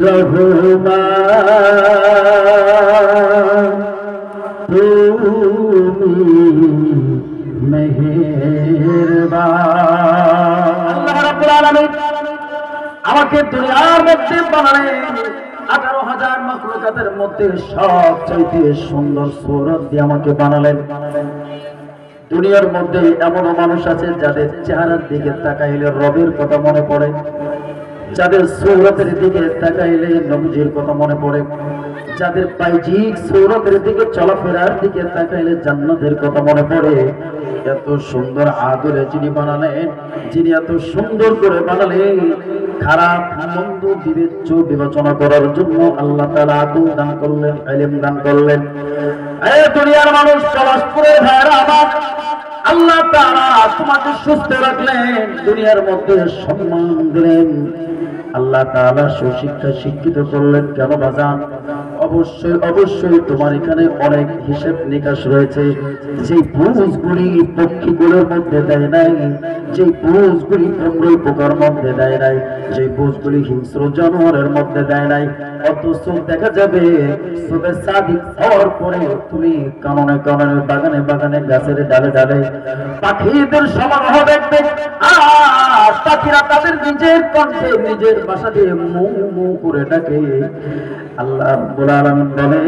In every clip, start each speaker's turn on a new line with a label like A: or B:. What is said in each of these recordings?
A: রহমান তুমি মেহেরবান। আল্লাহ রাব্বুল আলামিন আমাকে দুনিয়ার মধ্যে বানালেন 18,000 মাখলুকাতের মধ্যে সবচাইতে সুন্দর সূরত দিয়ে আমাকে বানালেন। দুনিয়ার মধ্যে এমন মানুষ আছে যাদের চেহারার দিকে তাকাইলে রবের কথা মনে পড়ে, যাদের সূরতের দিকে তাকাইলে নবীজির কথা মনে পড়ে, যাদের বাহ্যিক সূরতের দিকে চলাফেরার দিকে তাকাইলে জান্নাতের কথা মনে পড়ে। এত সুন্দর আদরে যিনি বানালেন, যিনি এত সুন্দর করে বানালেন, খারাপ মন্দ বিবেচ্য বিবেচনা করার জন্য আল্লাহ তাআলা আকল দান করলেন, ইলম দান করলেন। এই দুনিয়ার মানুষ পরস্পরের ভাইরা আমার, আল্লাহ তাআলা তোমাকে সুস্থ রাখলেন, দুনিয়ার মধ্যে সম্মান দিলেন, আল্লাহ তাআলা সুশিক্ষা শিক্ষিত করলেন। কেন বাজান? অবশ্যই অবশ্যই তোমার এখানে অনেক হিসাব নিকাশ রয়েছে। যে বুঝগুলি পক্ষীগুলোর মধ্যে দেয় নাই, যে বুঝগুলি কুমড়োর পোকার মধ্যে দেয় নাই, যে বুঝগুলি হিংস্র জানোয়ারের মধ্যে দেয় নাই, অথচ দেখা যাবে সুবে সাদিক হওয়ার পরে তুমি কাননে কাননে বাগানে বাগানে গাছের ডালে ডালে পাখিদের সমারোহ দেখবে। আর পাখিরা তাদের নিজের কণ্ঠে নিজের ভাষা দিয়ে মু মু করে ডাকে। আল্লাহ রাব্বুল আলামিন বলে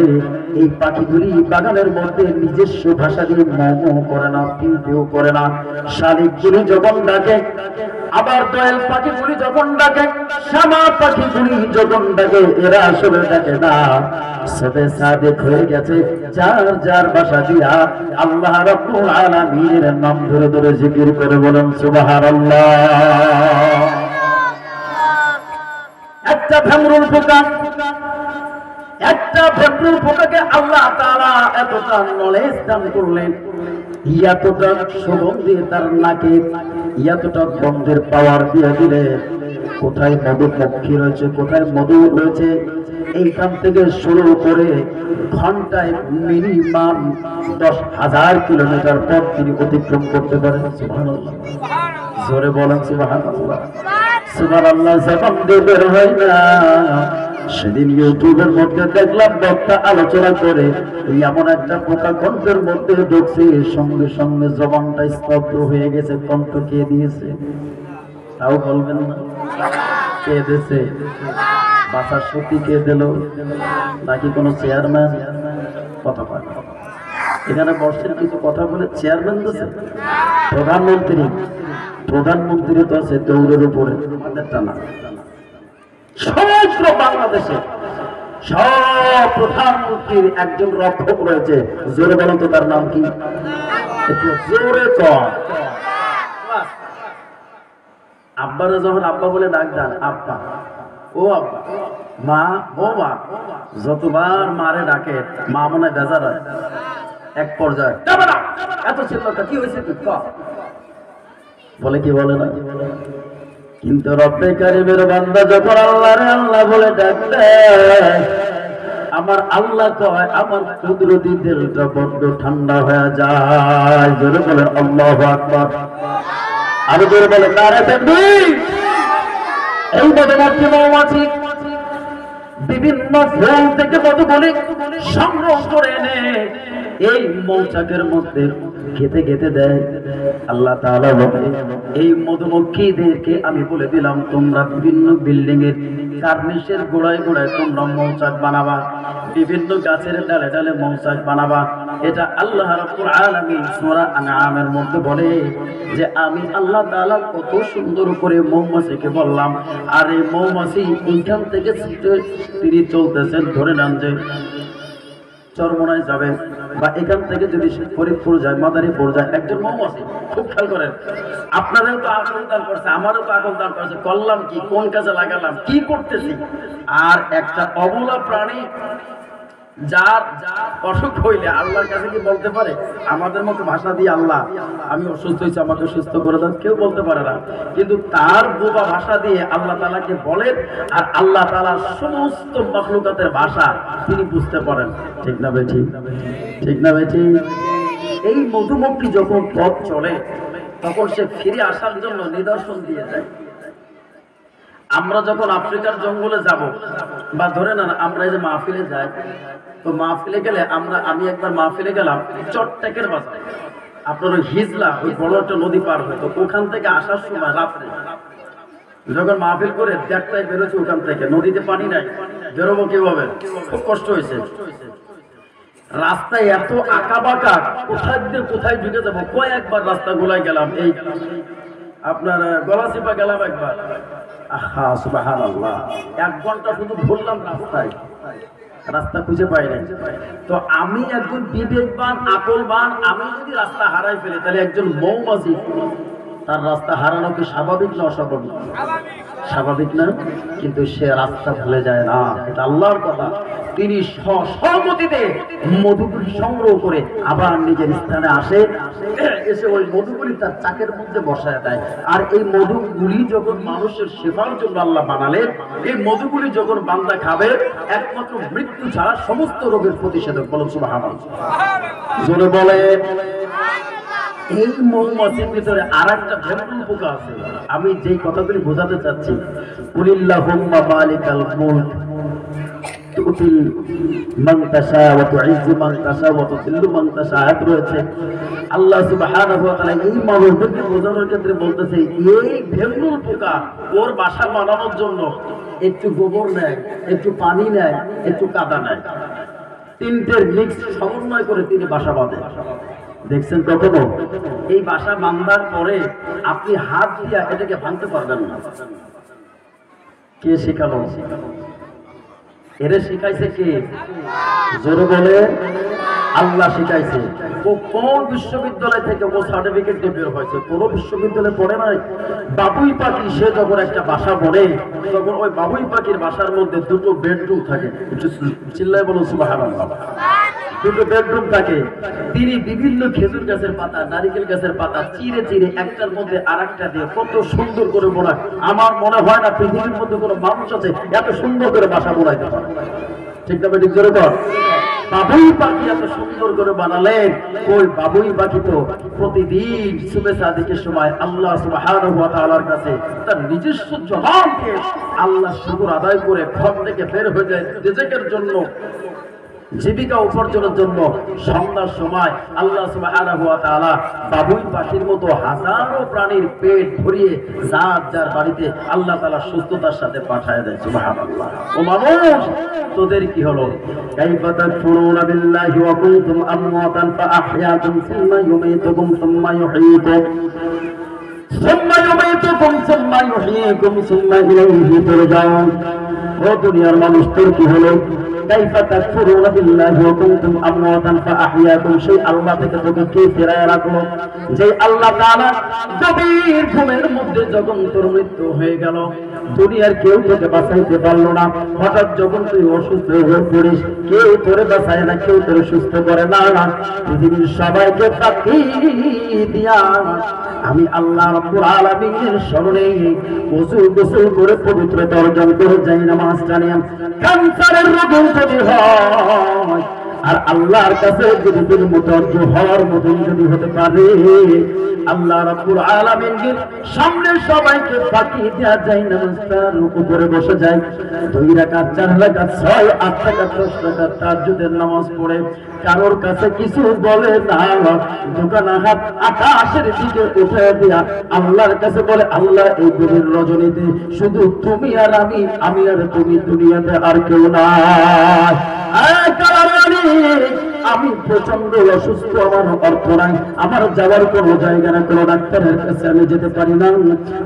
A: এই পাখিগুলি বাগানের মধ্যে নিজস্ব ভাষা দিয়ে মু মু করে না, পিউ পিউ করে না। শালিকগুলি যখন ডাকে, আবার দোয়েল পাখিগুলি যখন ডাকে, শামা পাখিগুলি যখন ডাকে, এরা আসলে ডাকে না। সবে সাদিক হয়ে গেছে যার যার ভাষা দিয়া আল্লাহ রাব্বুল আলামিনের নাম ধরে ধরে জিকির করে বলেন সুবহানাল্লাহ। একটা ভ্রমরুল পোকা, একটা ভ্রমরুল পোকাকে আল্লাহ তাআলা এতটা নলেজ দান করলেন, এতটা সুগন্ধি তার নাকে, এতটা গন্ধের পাওয়ার দিয়ে দিলে কোথায় মধু পক্ষী রয়েছে, কোথায় মধু রয়েছে, এইখান থেকে শুরু করে ঘন্টায় মিনিমাম 10,000 কিলোমিটার পথ তিনি অতিক্রম করতে পারেন। সুবহানাল্লাহ, জোরে বলেন সুবহানাল্লাহ। সুবহানাল্লাহ যখন বের হয় না, সেদিন ইউটিউবের মধ্যে দেখলাম বক্তা আলোচনা করে এমন একটা পোকা কণ্ঠের মধ্যে ঢুকছে, সঙ্গে সঙ্গে জবানটা স্তব্ধ হয়ে গেছে। কণ্ঠ কে দিয়েছে তাও বলবেন না? কে দিয়েছে? বাসার শক্তি কে দিল? নাকি কোনো চেয়ারম্যান? কথা পায় এখানে বর্ষের কিছু কথা বলে চেয়ারম্যান দিয়েছে? প্রধানমন্ত্রী, প্রধানমন্ত্রী তো আছে দৌড়ের উপরে, আমাদেরটা না। সমগ্র বাংলাদেশে সব প্রধানমন্ত্রীর একজন রক্ষক রয়েছে। জোরে বলেন তো তার নাম কি? একটু জোরে কর। আব্বারা যখন আব্বা বলে ডাক দেন, আব্বা, ও আব্বা, মা, ও মা, যতবার মারে ডাকে মা মনে হয় বেজার হয়। এক পর্যায়ে এত চিল্লাটা কি হয়েছে, কি বলে, কি বলে না? কিন্তু রব্বে কারিমের বান্দা যখন আল্লাহরে আল্লাহ বলে ডাকতে, আমার আল্লাহ কয় আমার কুদরতি দিলটা বড্ড ঠান্ডা হয়ে যায়। জোরে বলেন আল্লাহু আকবার। আরো জোরে বলেন নারে তাকবীর। এই মধুমক্ষী মৌমাছি বিভিন্ন ফুল থেকে মধুবনী সংগ্রহ করে এনে এই মৌচাকের মধ্যে খেতে খেতে দেয়। আল্লাহ তাআলা বলে এই মধুমক্ষীদেরকে আমি বলে দিলাম তোমরা বিভিন্ন বিল্ডিং এর কার্নিশের গোড়ায় গোড়ায় তোমরা মৌচাক বানাবা, বিভিন্ন গাছের ডালে ডালে মৌচাক বানাবা। এটা আল্লাহ রাব্বুল আলামিন সূরা আনআমের মধ্যে বলে যে আমি আল্লাহ তাআলা কত সুন্দর করে মৌমাছিকে বললাম। আর এই মৌমাছি এইখান থেকে তিনি চলতেছেন, ধরে নেন যে চরমনায় যাবে বা এখান থেকে যদি ফরিদপুর যায়, মাদারীপুর যায়, একজন মৌমাছি, খুব খেয়াল করেন, আপনাদের তো আকল দান করছে, আমারও তো আকল দান করছে, করলাম কি, কোন কাজে লাগালাম, কি করতেছি। আর একটা অবলা প্রাণী যার অসুখ হইলে আল্লাহর কাছে কি বলতে পারে? আমাদের মতো ভাষা দিয়ে আল্লাহ আমি অসুস্থ হয়েছি আমাকে সুস্থ করে দেন, কেউ বলতে পারে না। কিন্তু তার বোবা ভাষা দিয়ে আল্লাহ তাআলাকে বলেন, আর আল্লাহ তাআলা সমস্ত মাখলুকাতের ভাষা তিনি বুঝতে পারেন। ঠিক না ভাই? ঠিক, ঠিক না ভাই? ঠিক। এই মধুমক্ষী যখন পথ চলে তখন সে ফিরে আসার জন্য নিদর্শন দিয়ে যায়। আমরা যখন আফ্রিকার জঙ্গলে যাব বা ধরে না আমরা এই যে মাহফিলে যাই, তো মাহফিলে গেলে আমি একবার মাহফিলে গেলাম চট্টকের বাজারে, আপনার ওই হিজলা, ওই বড় একটা নদী পার হয়ে, তো ওখান থেকে আসার সময় রাত্রে যখন মাহফিল করে 1:30টায় বেরোচ্ছে, ওখান থেকে নদীতে পানি নাই, বেরোবো কিভাবে, খুব কষ্ট হয়েছে। রাস্তায় এত আঁকা বাঁকা, কোথায় দিয়ে কোথায় ঢুকে যাবো, কয়েকবার রাস্তা গোলায় গেলাম, এই আপনার গলাচিপা গেলাম একবার, আহা সুবহানাল্লাহ, 1 ঘন্টা শুধু ঘুরলাম রাস্তায়, রাস্তা খুঁজে পাই নাই। তো আমি একজন বিবেকবান আকলবান, আমি যদি রাস্তা হারাই ফেলি তাহলে একজন মৌমাছি তার রাস্তা হারানো কি স্বাভাবিক না অস্বাভাবিক? স্বাভাবিক না, কিন্তু সে রাস্তা ভুলে যায় না, এটা আল্লাহর কথা। তিনি সহমতিতে মধুগুলি সংগ্রহ করে আবার নিজের স্থানে আসে, এসে ওই মধুগুলি তার চাকের মধ্যে বসায় দেয়। আর এই মধুগুলি যখন মানুষের সেবার জন্য আল্লাহ বানালেন, এই মধুগুলি যখন বান্দা খাবে, একমাত্র মৃত্যু ছাড়া সমস্ত রোগের প্রতিষেধক। বলুন সুবহানাল্লাহ, জোরে বলে। এই মৌমাছির ভিতরে আর একটা ভেমরুল পোকা আছে। আমি যেই কথাগুলি বোঝাতে চাচ্ছি, কুলিল্লাহুম্মা মালিকাল মুলক তুতিল মান তাশা ওয়া তুইজ্জু মান তাশা ওয়া তুযিল্লু মান তাশা, আয়াত রয়েছে। আল্লাহ সুবহানাহু ওয়া তাআলা এই মানুষদেরকে বোঝানোর ক্ষেত্রে বলতেছে, এই ভেমরুল পোকা ওর বাসা বানানোর জন্য একটু গোবর নেয়, একটু পানি নেয়, একটু কাদা নেয়, তিনটের মিক্স সমন্বয় করে তিনি বাসা বাঁধে। দেখছেন কখনো? এই বাসা বাঁধার পরে আপনি হাত দিয়া এটাকে ভাঙতে পারবেন না। কে শেখালো? এরে শিখাইছে কে? জোরে বলে, আল্লাহ শিখাইছে। ও কোন বিশ্ববিদ্যালয় থেকে ও সার্টিফিকেট দিয়ে বের হয়েছে? কোন বিশ্ববিদ্যালয়ে পড়ে নাই। বাবুই পাখি সে যখন একটা বাসা বনে, তখন ওই বাবুই পাখির বাসার মধ্যে 2টো বেডরুম থাকে। চিল্লায় বলো সুবহানাল্লাহ। 2টো বেডরুম থাকে। তিনি বিভিন্ন খেজুর গাছের পাতা, নারিকেল গাছের পাতা চিরে চিরে একটার মধ্যে আরেকটা দিয়ে কত সুন্দর করে বোনায়। আমার মনে হয় না পৃথিবীর মধ্যে কোনো মানুষ আছে এত সুন্দর করে বাসা বোনাইতে পারে। ঠিক না বেঠিক? জোরে কর। বাবুই পাখি এত সুন্দর করে বানালেন। ওই বাবুই পাখি তো প্রতিদিন সুবহে সাদিকের সময় আল্লাহ সুবহানাহু ওয়া তাআলার কাছে তার নিজস্ব জবান দিয়ে আল্লাহ শুকর আদায় করে ঘর থেকে বের হয়ে যায় রিজিকের জন্য, জীবিকা উপার্জনের জন্য। সন্ধ্যার সময় আল্লাহ সুবহানাহু ওয়া তাআলা বাবুই পাখির মতো হাজারো প্রাণীর পেট ভরিয়ে যার যার বাড়িতে আল্লাহ তাআলা সুস্থতার সাথে পাঠায় দেয়। সুবহানাল্লাহ। ও মানুষ, তোদের কি হলো? কাইফা তাকফুরুনা বিল্লাহি ওয়া কুনতুম আমওয়াতান ফাআহইয়াকুম সুম্মা ইউমীতুকুম সুম্মা ইউহয়ীকুম সুম্মা ইউমীতুকুম সুম্মা ইউহয়ীকুম সুম্মা ইলাইহি তুরজাউন। ও দুনিয়ার মানুষ, তোর কি হলো? কাইফা তাকফুরুনা বিল্লাহি ওয়া কুনতুম আমওয়াতান ফাআহইয়াকুম, সেই আল্লাহ থেকে তোকে কে ফেরায় রাখলো? যে আল্লাহ তাআলা গভীর ঘুমের মধ্যে যখন তোর মৃত্যু হয়ে গেল, দুনিয়ার কেউ তোকে বাঁচাইতে পারলো না। হঠাৎ যখন তুই অসুস্থ হয়ে পড়িস, কেউ তোরে বাঁচায় না, কেউ তোরে সুস্থ করে না। পৃথিবীর সবাইকে ফাঁকি দিয়া আমি আল্লাহ রাব্বুল আলামিনের শরণে ওযু গোসল করে পবিত্রতা অর্জন করে যাই নামাজ জানিয়া ক্যান্সারের রোগ যদি হয় আর আল্লাহর কাছে যদি তুমি মুতাওয়াজ্জ হওয়ার মতন যদি হতে পারে, আল্লাহ রাব্বুল আলামিনের সামনে সবাইকে ফাঁকি দেয়া যায়, নামাজটার উপরে বসে যায়, 2 রাকাত 4 রাকাত 6 8 রাকাত 10 রাকাত তাহাজ্জুদের নামাজ পড়ে কারোর কাছে কিছু বলে না। দুখানা হাত আকাশের দিকে উঠে দিয়া আল্লাহর কাছে বলে, আল্লাহ এই গভীর রজনীতে শুধু তুমি আর আমি, আমি আর তুমি, দুনিয়াতে আর কেউ নাই। আমি প্রচন্ড অসুস্থ, আমার অর্থ নাই, আমার যাওয়ার কোনো জায়গা না, কোনো ডাক্তারের কাছে আমি যেতে পারি না,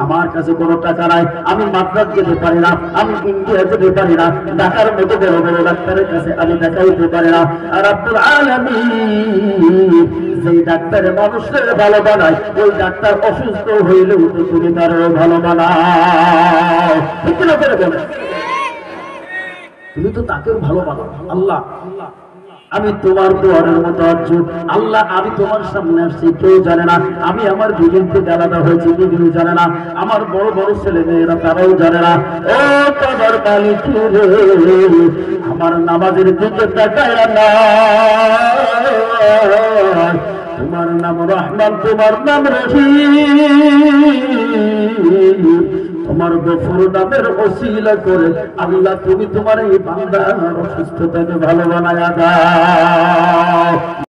A: আমার কাছে কোনো টাকা নাই, আমি মাদ্রাজ যেতে পারি না, আমি ইন্ডিয়া যেতে পারি না, ঢাকার মতো বড় বড় ডাক্তারের কাছে আমি দেখাইতে পারি না। আর রব্বুল আলামিন যেই ডাক্তারে মানুষের ভালো বানায়, ওই ডাক্তার অসুস্থ হইলেও তো তুমি তার ভালো বানাও। ঠিক না? বলে তুমি তো তাকেও ভালো বানাও। আল্লাহ, আমি তোমার দুয়ারের মতো আছি। আল্লাহ, আমি তোমার সামনে আসছি, কেউ জানে না আমি আমার বিবির থেকে আলাদা হয়েছি, বিবিও জানে না, আমার বড় বড় ছেলে মেয়েরা তারাও জানে না। ও কবর মালিক রে, আমার নামাজের দিকে তাকায় না। তোমার নাম রহমান, তোমার নাম রহিম, তোমার গফুর নামের ওসিলা করে আল্লাহ তুমি তোমার এই বান্দার অসুস্থতাকে ভালো বানায়া দাও।